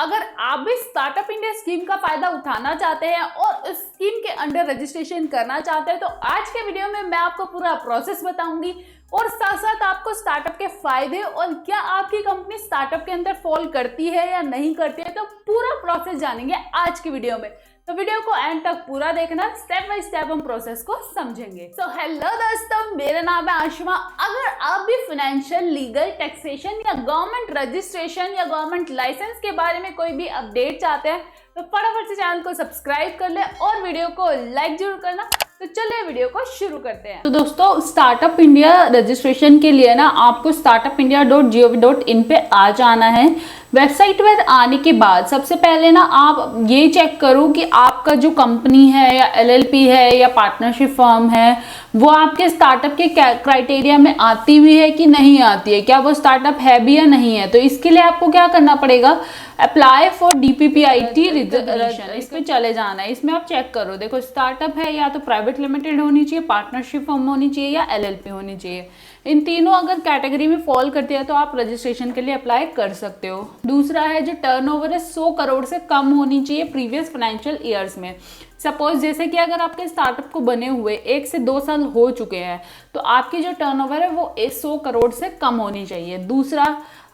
अगर आप भी स्टार्टअप इंडिया स्कीम का फायदा उठाना चाहते हैं और इस स्कीम के अंडर रजिस्ट्रेशन करना चाहते हैं तो आज के वीडियो में मैं आपको पूरा प्रोसेस बताऊंगी और साथ साथ आपको स्टार्टअप के फायदे और क्या आपकी कंपनी स्टार्टअप के अंदर फॉल करती है या नहीं करती है, तो पूरा प्रोसेस जानेंगे आज की वीडियो में। तो वीडियो को एंड तक पूरा देखना, स्टेप बाय स्टेप हम प्रोसेस को समझेंगे। सो हेलो दोस्तों, मेरा नाम है आशिमा। अगर आप भी फाइनेंशियल, लीगल, टैक्सेशन या गवर्नमेंट रजिस्ट्रेशन या गवर्नमेंट लाइसेंस के बारे में कोई भी अपडेट चाहते हैं तो फटाफट से चैनल को सब्सक्राइब कर ले और वीडियो को लाइक जरूर करना। तो चलिए वीडियो को शुरू करते हैं। तो दोस्तों, स्टार्टअप इंडिया रजिस्ट्रेशन के लिए ना आपको startupindia.gov.in पे आ जाना है। वेबसाइट पर आने के बाद सबसे पहले ना आप ये चेक करो कि आपका जो कंपनी है या LLP है या पार्टनरशिप फर्म है वो आपके स्टार्टअप के क्राइटेरिया में आती हुई है कि नहीं आती है, क्या वो स्टार्टअप है भी या नहीं है। तो इसके लिए आपको क्या करना पड़ेगा, अप्लाई फॉर DPPIT रिजर्वेशन, इस पे चले जाना है। इसमें आप चेक करो, देखो स्टार्टअप है या तो प्राइवेट लिमिटेड होनी चाहिए, पार्टनरशिप फर्म होनी चाहिए या LLP होनी चाहिए। इन तीनों अगर कैटेगरी में फॉल करती है तो आप रजिस्ट्रेशन के लिए अप्लाई कर सकते हो। दूसरा है जो टर्नओवर है 100 करोड़ से कम होनी चाहिए प्रीवियस फाइनेंशियल ईयर्स में। सपोज जैसे कि अगर आपके स्टार्टअप को बने हुए 1 से 2 साल हो चुके हैं तो आपकी जो टर्नओवर है वो 100 करोड़ से कम होनी चाहिए। दूसरा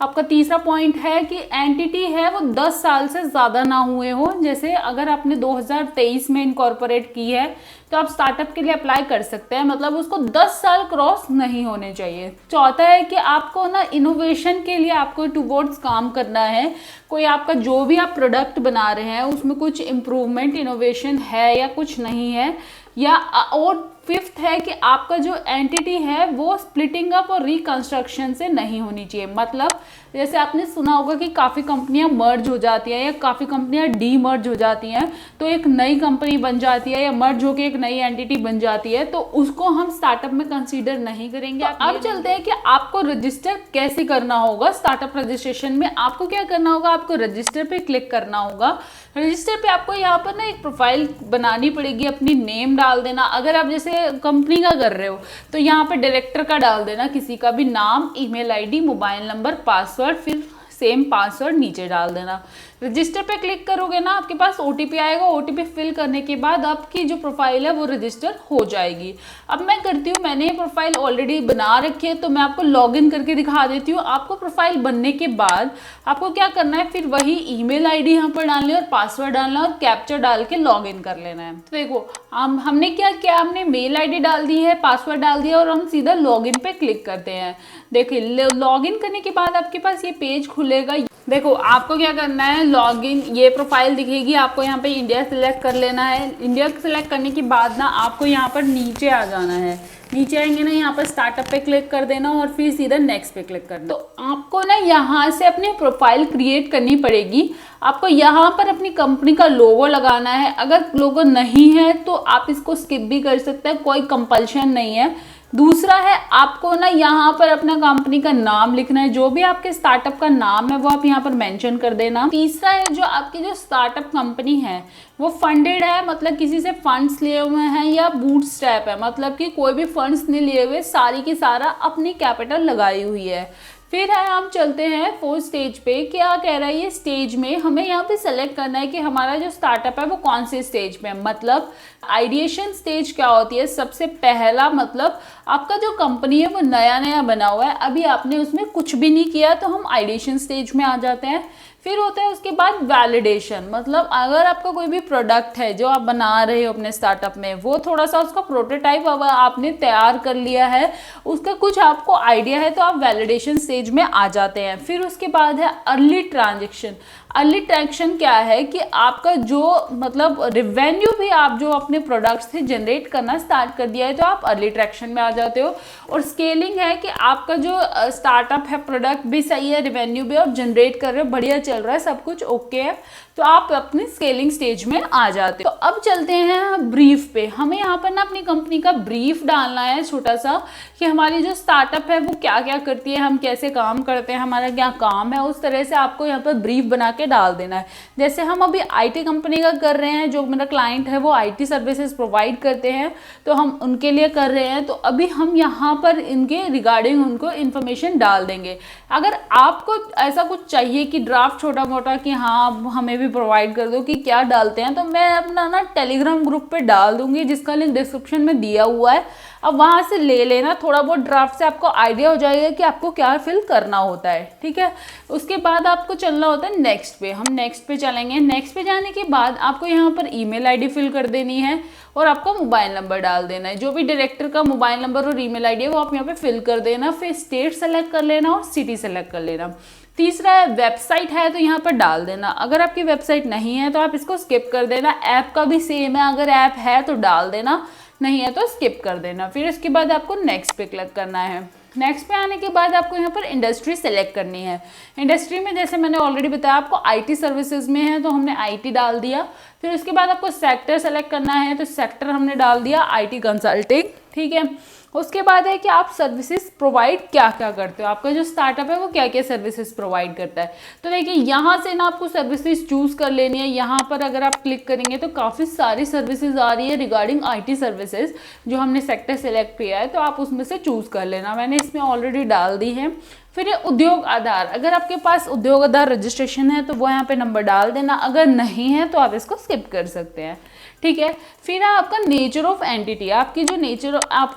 आपका तीसरा पॉइंट है कि एंटिटी है वो 10 साल से ज़्यादा ना हुए हो। जैसे अगर आपने 2023 में इनकॉर्पोरेट की है तो आप स्टार्टअप के लिए अप्लाई कर सकते हैं, मतलब उसको 10 साल क्रॉस नहीं होने चाहिए। चौथा है कि आपको ना इनोवेशन के लिए आपको टूवर्ड्स काम करना है। कोई आपका जो भी आप प्रोडक्ट बना रहे हैं उसमें कुछ इम्प्रूवमेंट, इनोवेशन है या कुछ नहीं है। या और फिफ्थ है कि आपका जो एंटिटी है वो स्प्लिटिंग अप और रिकंस्ट्रक्शन से नहीं होनी चाहिए। मतलब जैसे आपने सुना होगा कि काफ़ी कंपनियां मर्ज हो जाती हैं या काफ़ी कंपनियां डीमर्ज हो जाती हैं तो एक नई कंपनी बन जाती है या मर्ज होकर एक नई एंटिटी बन जाती है, तो उसको हम स्टार्टअप में कंसीडर नहीं करेंगे। तो अब चलते हैं कि आपको रजिस्टर कैसे करना होगा। स्टार्टअप रजिस्ट्रेशन में आपको क्या करना होगा, आपको रजिस्टर पे क्लिक करना होगा। रजिस्टर पे आपको यहाँ पर ना एक प्रोफाइल बनानी पड़ेगी, अपनी नेम डाल देना। अगर आप जैसे कंपनी का कर रहे हो तो यहाँ पे डायरेक्टर का डाल देना, किसी का भी नाम, email ID, mobile number, password, फिर सेम पासवर्ड नीचे डाल देना। रजिस्टर पे क्लिक करोगे ना आपके पास OTP आएगा। OTP फिल करने के बाद आपकी जो प्रोफाइल है वो रजिस्टर हो जाएगी। अब मैं करती हूँ, मैंने ये प्रोफाइल ऑलरेडी बना रखी है तो मैं आपको लॉगिन करके दिखा देती हूँ। आपको प्रोफाइल बनने के बाद आपको क्या करना है, फिर वही ईमेल ID यहाँ पर डालनी है और पासवर्ड डालना है और कैप्चा डाल के लॉगिन कर लेना है। तो देखो हमने क्या किया, हमने मेल ID डाल दी है, पासवर्ड डाल दिया और हम सीधा लॉगिन पे क्लिक करते हैं। देखिए लॉगिन करने के बाद आपके पास ये पेज खुलेगा। देखो आपको क्या करना है, लॉगिन, ये प्रोफाइल दिखेगी, आपको यहाँ पे इंडिया सिलेक्ट कर लेना है। इंडिया सिलेक्ट करने के बाद ना आपको यहाँ पर नीचे आ जाना है। नीचे आएंगे ना, यहाँ पर स्टार्टअप पे क्लिक कर देना और फिर सीधा नेक्स्ट पे क्लिक करना। तो आपको ना यहाँ से अपनी प्रोफाइल क्रिएट करनी पड़ेगी। आपको यहाँ पर अपनी कंपनी का लोगो लगाना है। अगर लोगो नहीं है तो आप इसको स्किप भी कर सकते हैं, कोई कंपल्शन नहीं है। दूसरा है आपको ना यहाँ पर अपना कंपनी का नाम लिखना है, जो भी आपके स्टार्टअप का नाम है वो आप यहाँ पर मेंशन कर देना। तीसरा है जो आपकी जो स्टार्टअप कंपनी है वो फंडेड है, मतलब किसी से फंड्स लिए हुए हैं, या बूटस्ट्रैप है, मतलब कि कोई भी फंड्स नहीं लिए हुए, सारी की सारा अपनी कैपिटल लगाई हुई है। फिर है हम चलते हैं 4th स्टेज पे। क्या कह रहा है ये स्टेज में, हमें यहाँ पे सेलेक्ट करना है कि हमारा जो स्टार्टअप है वो कौन से स्टेज पे है। मतलब आइडिएशन स्टेज क्या होती है, सबसे पहला मतलब आपका जो कंपनी है वो नया नया बना हुआ है, अभी आपने उसमें कुछ भी नहीं किया तो हम आइडिएशन स्टेज में आ जाते हैं। फिर होता है उसके बाद वैलिडेशन, मतलब अगर आपका कोई भी प्रोडक्ट है जो आप बना रहे हो अपने स्टार्टअप में, वो थोड़ा सा उसका प्रोटोटाइप अब आपने तैयार कर लिया है, उसका कुछ आपको आइडिया है तो आप वैलिडेशन स्टेज में आ जाते हैं। फिर उसके बाद है अर्ली ट्रांजेक्शन। अर्ली ट्रैक्शन क्या है कि आपका जो मतलब रिवेन्यू भी आप जो अपने प्रोडक्ट्स से जनरेट करना स्टार्ट कर दिया है तो आप अर्ली ट्रैक्शन में आ जाते हो। और स्केलिंग है कि आपका जो स्टार्टअप है, प्रोडक्ट भी सही है, रिवेन्यू भी आप जनरेट कर रहे हो, बढ़िया चल रहा है, सब कुछ ओके है, तो आप अपनी स्केलिंग स्टेज में आ जाते हो। तो अब चलते हैं ब्रीफ पे। हमें यहाँ पर ना अपनी कंपनी का ब्रीफ डालना है छोटा सा, कि हमारी जो स्टार्टअप है वो क्या क्या करती है, हम कैसे काम करते हैं, हमारा क्या काम है, उस तरह से आपको यहाँ पर ब्रीफ बना के के डाल देना है। जैसे हम अभी IT कंपनी का कर रहे हैं, जो मेरा क्लाइंट है वो IT सर्विसेज प्रोवाइड करते हैं, तो हम उनके लिए कर रहे हैं, तो अभी हम यहाँ पर इनके रिगार्डिंग उनको इन्फॉर्मेशन डाल देंगे। अगर आपको ऐसा कुछ चाहिए कि ड्राफ्ट छोटा मोटा कि हाँ हमें भी प्रोवाइड कर दो कि क्या डालते हैं, तो मैं अपना ना टेलीग्राम ग्रुप पे डाल दूंगी, जिसका लिंक डिस्क्रिप्शन में दिया हुआ है। अब वहाँ से ले लेना, थोड़ा बहुत ड्राफ्ट से आपको आइडिया हो जाएगा कि आपको क्या फिल करना होता है, ठीक है। उसके बाद आपको चलना होता है नेक्स्ट पे। हम नेक्स्ट पे चलेंगे। नेक्स्ट पे जाने के बाद आपको यहाँ पर ईमेल आईडी फिल कर देनी है और आपको मोबाइल नंबर डाल देना है। जो भी डायरेक्टर का मोबाइल नंबर और ईमेल आईडी है वो आप यहाँ पे फिल कर देना। फिर स्टेट सेलेक्ट कर लेना और सिटी सेलेक्ट कर लेना। तीसरा है वेबसाइट है तो यहाँ पर डाल देना। अगर आपकी वेबसाइट नहीं है तो आप इसको स्किप कर देना। ऐप का भी सेम है, अगर ऐप है तो डाल देना, नहीं है तो स्किप कर देना। फिर इसके बाद आपको नेक्स्ट पे क्लिक करना है। नेक्स्ट पे आने के बाद आपको यहाँ पर इंडस्ट्री सेलेक्ट करनी है। इंडस्ट्री में जैसे मैंने ऑलरेडी बताया आपको IT सर्विसेज में है तो हमने IT डाल दिया। फिर उसके बाद आपको सेक्टर सेलेक्ट करना है, तो सेक्टर हमने डाल दिया IT कंसल्टिंग, ठीक है। उसके बाद है कि आप सर्विसेज प्रोवाइड क्या क्या करते हो, आपका जो स्टार्टअप है वो क्या क्या सर्विसेज प्रोवाइड करता है। तो देखिए यहाँ से ना आपको सर्विसेज चूज़ कर लेनी है। यहाँ पर अगर आप क्लिक करेंगे तो काफ़ी सारी सर्विसेज आ रही है रिगार्डिंग IT सर्विसेज, जो हमने सेक्टर सेलेक्ट किया है, तो आप उसमें से चूज़ कर लेना। मैंने इसमें ऑलरेडी डाल दी है। फिर ये उद्योग आधार, अगर आपके पास उद्योग आधार रजिस्ट्रेशन है तो वो यहाँ पे नंबर डाल देना, अगर नहीं है तो आप इसको स्किप कर सकते हैं, ठीक है। फिर आपका नेचर ऑफ एंटिटी, आपकी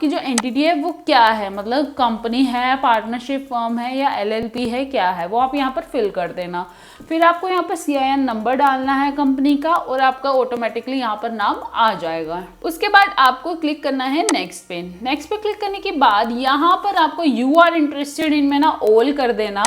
जो एंटिटी है वो क्या है, मतलब कंपनी है, पार्टनरशिप फर्म है या LLP है, क्या है वो आप यहाँ पर फिल कर देना। फिर आपको यहाँ पर CIN नंबर डालना है कंपनी का और आपका ऑटोमेटिकली यहाँ पर नाम आ जाएगा। उसके बाद आपको क्लिक करना है नेक्स्ट पे। नेक्स्ट पे क्लिक करने के बाद यहाँ पर आपको यू आर इंटरेस्टेड इन में ना ऑल कर देना।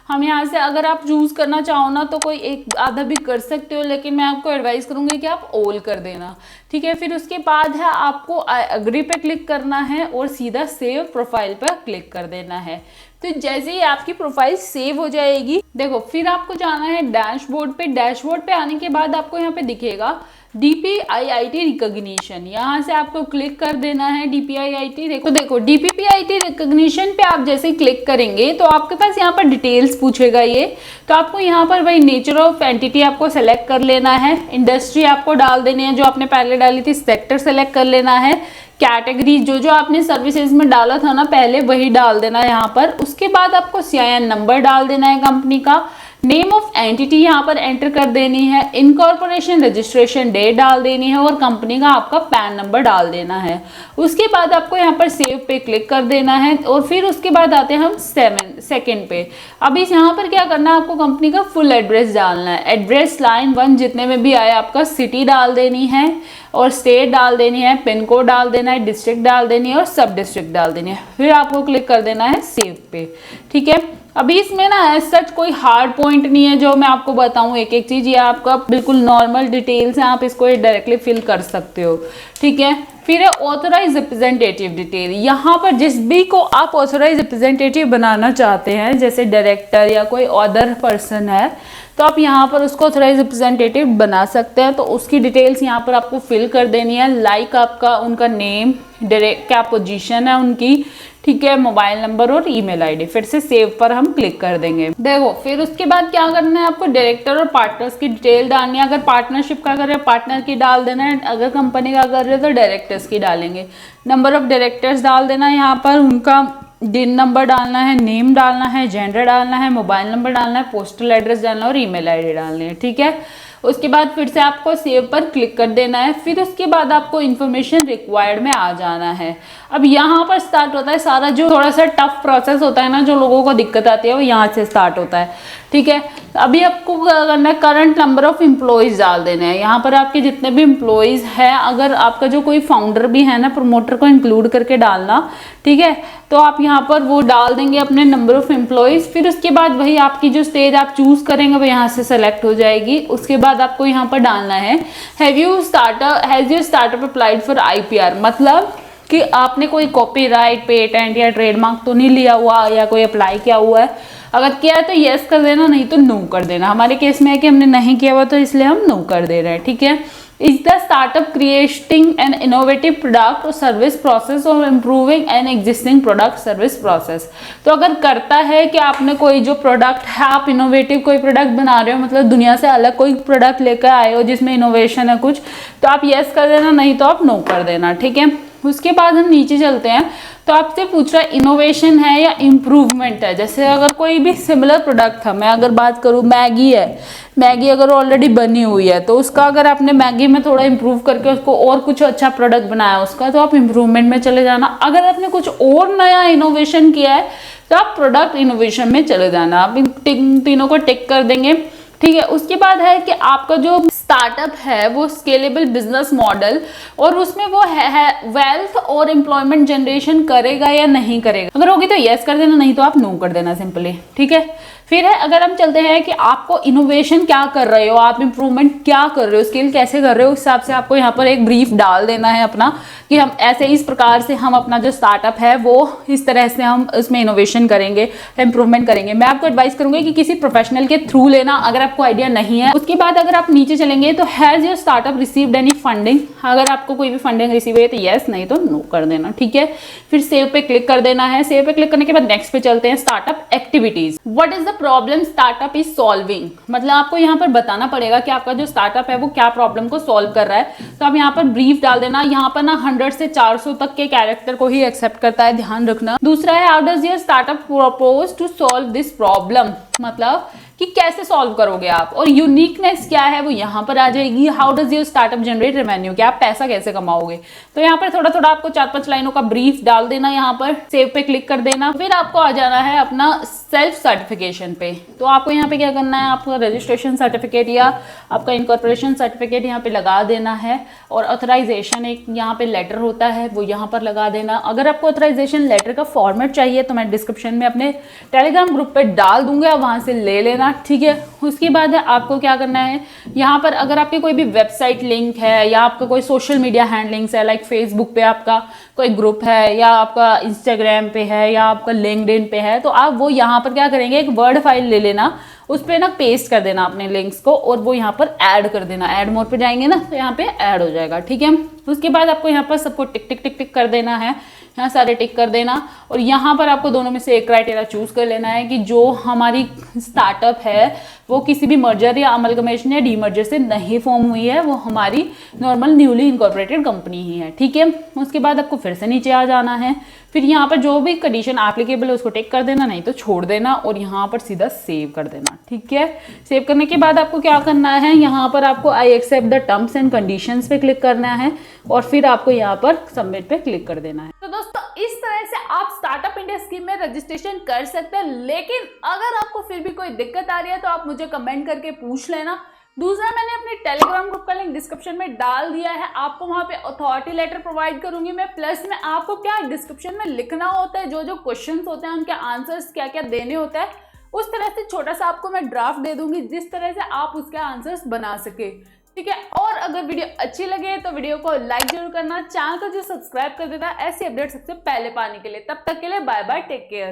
हम यहाँ से अगर आप चूज़ करना चाहो ना तो कोई एक आधा भी कर सकते हो, लेकिन मैं आपको एडवाइस करूँगी कि आप ऑल कर देना, ठीक है। फिर उसके बाद है आपको अग्री पे क्लिक करना है और सीधा सेव प्रोफाइल पर क्लिक कर देना है। तो जैसे ही आपकी प्रोफाइल सेव हो जाएगी, देखो फिर आपको जाना है डैशबोर्ड पे। डैशबोर्ड पे आने के बाद आपको यहाँ पे दिखेगा DPIIT रिकॉग्निशन, यहाँ से आपको क्लिक कर देना है DPIIT। देखो DPIIT रिकॉग्निशन पे आप जैसे क्लिक करेंगे तो आपके पास यहाँ पर डिटेल्स पूछेगा ये, तो आपको यहाँ पर वही नेचर ऑफ एंटिटी आपको सेलेक्ट कर लेना है। इंडस्ट्री आपको डाल देनी है जो आपने पहले डाली थी। सेक्टर सेलेक्ट कर लेना है। कैटेगरी जो आपने सर्विसेज में डाला था ना पहले वही डाल देना है यहाँ पर। उसके बाद आपको CIN नंबर डाल देना है कंपनी का। नेम ऑफ एंटिटी यहाँ पर एंटर कर देनी है। इनकॉर्पोरेशन रजिस्ट्रेशन डेट डाल देनी है और कंपनी का आपका पैन नंबर डाल देना है। उसके बाद आपको यहाँ पर सेव पे क्लिक कर देना है और फिर उसके बाद आते हैं हम सेकंड पे। अभी यहाँ पर क्या करना है, आपको कंपनी का फुल एड्रेस डालना है। एड्रेस लाइन 1 जितने में भी आया आपका सिटी डाल देनी है और स्टेट डाल देनी है, पिन कोड डाल देना है, डिस्ट्रिक्ट डाल देनी है और सब डिस्ट्रिक्ट डाल देनी है। फिर आपको क्लिक कर देना है सेव पे, ठीक है। अभी इसमें ना सच कोई हार्ड पॉइंट नहीं है जो मैं आपको बताऊं एक एक चीज, ये आपका बिल्कुल नॉर्मल डिटेल्स है, आप इसको डायरेक्टली फिल कर सकते हो, ठीक है। फिर है ऑथराइज रिप्रेजेंटेटिव डिटेल। यहाँ पर जिस भी को आप ऑथराइज रिप्रेजेंटेटिव बनाना चाहते हैं, जैसे डायरेक्टर या कोई अदर पर्सन है, तो आप यहाँ पर उसको ऑथराइज रिप्रेजेंटेटिव बना सकते हैं। तो उसकी डिटेल्स यहाँ पर आपको फिल कर देनी है, लाइक आपका उनका नेम, क्या पोजीशन है उनकी, ठीक है, मोबाइल नंबर और ईमेल आईडी। फिर से सेव पर हम क्लिक कर देंगे। देखो फिर उसके बाद क्या करना है, आपको डायरेक्टर और पार्टनर्स की डिटेल डालनी है। अगर पार्टनरशिप का कर रहे हो पार्टनर की डाल देना है, अगर कंपनी का कर रहे हो तो डायरेक्टर्स की डालेंगे। नंबर ऑफ डायरेक्टर्स डाल देना है, यहाँ पर उनका दिन नंबर डालना है, नेम डालना है, जेंडर डालना है, मोबाइल नंबर डालना है, पोस्टल एड्रेस डालना है और ईमेल आईडी डालनी है, ठीक है। उसके बाद फिर से आपको सेव पर क्लिक कर देना है। फिर उसके बाद आपको इन्फॉर्मेशन रिक्वायर्ड में आ जाना है। अब यहाँ पर स्टार्ट होता है सारा जो थोड़ा सा टफ प्रोसेस होता है ना, जो लोगों को दिक्कत आती है वो यहाँ से स्टार्ट होता है, ठीक है। अभी आपको क्या करना है, करंट नंबर ऑफ एम्प्लॉयज़ डाल देने हैं। यहाँ पर आपके जितने भी एम्प्लॉयज़ हैं, अगर आपका जो कोई फाउंडर भी है ना, प्रमोटर को इंक्लूड करके डालना, ठीक है। तो आप यहाँ पर वो डाल देंगे अपने नंबर ऑफ एम्प्लॉयज़। फिर उसके बाद वही आपकी जो स्टेज आप चूज़ करेंगे वो यहाँ से सेलेक्ट हो जाएगी। उसके बाद आपको यहाँ पर डालना है has your startup applied for IPR, मतलब कि आपने कोई कॉपीराइट, पेटेंट या ट्रेडमार्क तो नहीं लिया हुआ या कोई अप्लाई किया हुआ है। अगर किया है तो येस कर देना, नहीं तो नो कर देना। हमारे केस में है कि हमने नहीं किया हुआ तो इसलिए हम नो कर दे रहे हैं, ठीक है। Is the startup creating an innovative product और सर्विस प्रोसेस और improving an existing product service process. तो अगर करता है कि आपने कोई जो प्रोडक्ट है, आप इनोवेटिव कोई प्रोडक्ट बना रहे हो, मतलब दुनिया से अलग कोई प्रोडक्ट लेकर आए हो जिसमें इनोवेशन है कुछ, तो आप यस कर देना, नहीं तो आप नो कर देना, ठीक है। उसके बाद हम नीचे चलते हैं, तो आपसे पूछ रहा है इनोवेशन है या इम्प्रूवमेंट है। जैसे अगर कोई भी सिमिलर प्रोडक्ट था, मैं अगर बात करूँ मैगी है, मैगी अगर ऑलरेडी बनी हुई है तो उसका अगर आपने मैगी में थोड़ा इम्प्रूव करके उसको और कुछ अच्छा प्रोडक्ट बनाया उसका, तो आप इम्प्रूवमेंट में चले जाना। अगर आपने कुछ और नया इनोवेशन किया है तो आप प्रोडक्ट इनोवेशन में चले जाना। आप इन तीनों को टिक कर देंगे, ठीक है। उसके बाद है कि आपका जो स्टार्टअप है वो स्केलेबल बिजनेस मॉडल और उसमें वो है वेल्थ और एम्प्लॉयमेंट जनरेशन करेगा या नहीं करेगा। अगर होगी तो यस कर देना, नहीं तो आप नो कर देना सिंपली, ठीक है। फिर है अगर हम चलते हैं कि आपको इनोवेशन क्या कर रहे हो, आप इंप्रूवमेंट क्या कर रहे हो, स्किल कैसे कर रहे हो, उस हिसाब से आपको यहाँ पर एक ब्रीफ डाल देना है अपना कि हम ऐसे इस प्रकार से हम अपना जो स्टार्टअप है वो इस तरह से हम उसमें इनोवेशन करेंगे, इंप्रूवमेंट करेंगे। मैं आपको एडवाइस करूंगी कि किसी प्रोफेशनल के थ्रू लेना अगर आपको आइडिया नहीं है। उसके बाद अगर आप नीचे चलेंगे तो has your startup received any funding, अगर आपको कोई भी फंडिंग रिसीव हुई है तो यस, नहीं तो नो कर देना, ठीक है। फिर सेव पे क्लिक कर देना है। सेव पे क्लिक करने के बाद नेक्स्ट पे चलते हैं, startup activities. What is the problem startup is solving, मतलब आपको यहाँ पर बताना पड़ेगा कि आपका जो स्टार्टअप है वो क्या प्रॉब्लम को सॉल्व कर रहा है। तो आप यहाँ पर ब्रीफ डाल देना। यहाँ पर ना 100 से 400 तक के कैरेक्टर को ही एक्सेप्ट करता है, ध्यान रखना। दूसरा है how does your startup propose to solve this problem, मतलब कि कैसे सॉल्व करोगे आप, और यूनिकनेस क्या है वो यहाँ पर आ जाएगी। How does your startup generate revenue, कि आप पैसा कैसे कमाओगे। तो यहाँ पर थोड़ा थोड़ा आपको 4-5 लाइनों का ब्रीफ डाल देना, यहाँ पर सेव पे क्लिक कर देना। फिर आपको आ जाना है अपना सेल्फ सर्टिफिकेशन पे। तो आपको यहाँ पे क्या करना है, आपका रजिस्ट्रेशन सर्टिफिकेट या आपका इनकॉर्पोरेशन सर्टिफिकेट यहाँ पे लगा देना है, और ऑथराइजेशन एक यहाँ पे लेटर होता है वो यहाँ पर लगा देना। अगर आपको ऑथराइजेशन लेटर का फॉर्मेट चाहिए तो मैं डिस्क्रिप्शन में अपने टेलीग्राम ग्रुप पे डाल दूंगा, वहां से ले लेना, ठीक है। उसके बाद आपको क्या करना है, यहाँ पर अगर आपके कोई भी वेबसाइट लिंक है या आपका कोई सोशल मीडिया हैंडलिंग्स है, लाइक फेसबुक पे आपका कोई ग्रुप है या आपका इंस्टाग्राम पे है या आपका लिंक्डइन पे है, तो आप वो यहाँ पर क्या करेंगे, एक वर्ड फाइल ले लेना, उस पर ना पेस्ट कर देना अपने लिंक्स को, और वो यहाँ पर ऐड कर देना। ऐड मोड पे जाएंगे ना तो यहाँ पे ऐड हो जाएगा, ठीक है। उसके बाद आपको यहाँ पर सबको टिक टिक टिक टिक कर देना है, यहाँ सारे टिक कर देना। और यहाँ पर आपको दोनों में से एक क्राइटेरिया चूज कर लेना है कि जो हमारी स्टार्टअप है वो किसी भी मर्जर या अमलगमेशन या डीमर्जर से नहीं फॉर्म हुई है, वो हमारी नॉर्मल न्यूली इनकॉर्पोरेटेड कंपनी ही है, ठीक है। उसके बाद आपको फिर से नीचे आ जाना है। फिर यहाँ पर जो भी कंडीशन एप्लीकेबल है उसको टिक कर देना, नहीं तो छोड़ देना, और यहाँ पर सीधा सेव कर देना, ठीक है। सेव करने के बाद आपको क्या करना है, यहाँ पर आपको I accept the terms and conditions पे क्लिक करना है, और फिर आपको यहाँ पर सबमिट पे क्लिक कर देना है। तो दोस्तों इस तरह से आप स्टार्टअप इंडिया स्कीम में रजिस्ट्रेशन कर सकते हैं। लेकिन अगर आपको फिर भी कोई दिक्कत आ रही है तो आप मुझे कमेंट करके पूछ लेना। दूसरा, मैंने अपने टेलीग्राम ग्रुप का लिंक डिस्क्रिप्शन में डाल दिया है, आपको वहां पे अथॉरिटी लेटर प्रोवाइड करूंगी मैं, प्लस में आपको क्या डिस्क्रिप्शन में लिखना होता है, जो जो क्वेश्चंस होते हैं उनके आंसर्स क्या क्या देने होते हैं, उस तरह से छोटा सा आपको मैं ड्राफ्ट दे दूंगी जिस तरह से आप उसके आंसर्स बना सके, ठीक है। और अगर वीडियो अच्छी लगे तो वीडियो को लाइक जरूर करना, चैनल को जो सब्सक्राइब कर देना ऐसी अपडेट सबसे पहले पाने के लिए। तब तक के लिए बाय बाय, टेक केयर।